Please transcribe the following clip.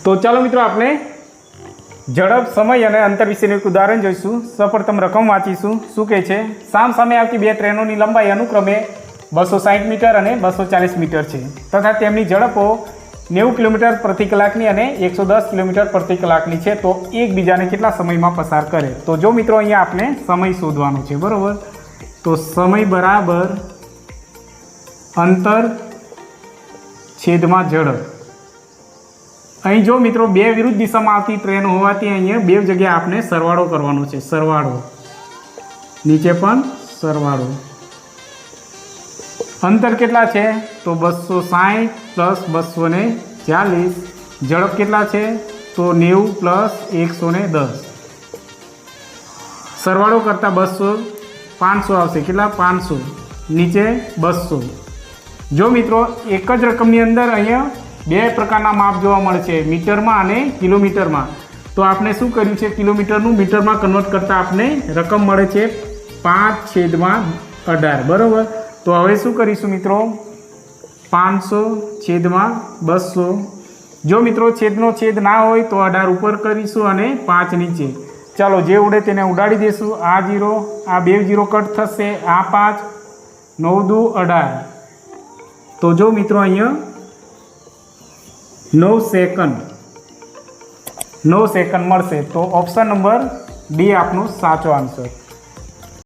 तो चलो मित्रों आपने झड़प समय और अंतर विषेनुं एक उदाहरण जोईशुं। सौप्रथम रकम वाँचीशुं। शुं कहे छे साम सामे आवती बे ट्रेनोनी लंबाई अनुक्रमे 260 मीटर और 240 मीटर है तथा तेमनी झड़पो 90 किलोमीटर प्रति कलाकनी और 110 किलोमीटर प्रति कलाकनी है। तो एक बीजाने केटला समय में पसार करे। तो जो मित्रों अहींया आपने समय शोधवानो छे बराबर। तो समय बराबर अंतर छेदमां झड़प। अहीं जो मित्रों बे विरुद्ध दिशा में आती ट्रेन होवाथी अहींया बे जग्याए आपने सरवाळो करवानो छे। सरवाळो नीचे पण सरवाळो। अंतर केटला छे तो 260 प्लस 240। झड़प केटला छे तो 90 प्लस 110। सरवाळो करता 200 500 आवशे। केटला 500 नीचे 200। जो मित्रों एक ज रकमनी अंदर अहींया बे प्रकारना माप जोवा मळे छे, मीटर में अने किलोमीटर में। तो आपने शुं कर्युं छे किलोमीटरनुं मीटर में कन्वर्ट करता आपने रकम मळे छे 5/18 बराबर। तो हवे शुं करीशुं मित्रों 500/200। जो मित्रों छेदनो छेद ना होय तो 18 ऊपर करीशुं अने 5 नीचे। चलो जे उड़े तेने उडाड़ी देशुं। आ 0 आ 2 0 कट थशे। आ 5 9 2 18। तो जो मित्रों अहींया 9 सेकंड मळशे। तो ऑप्शन नंबर डी आपनो साचो आंसर।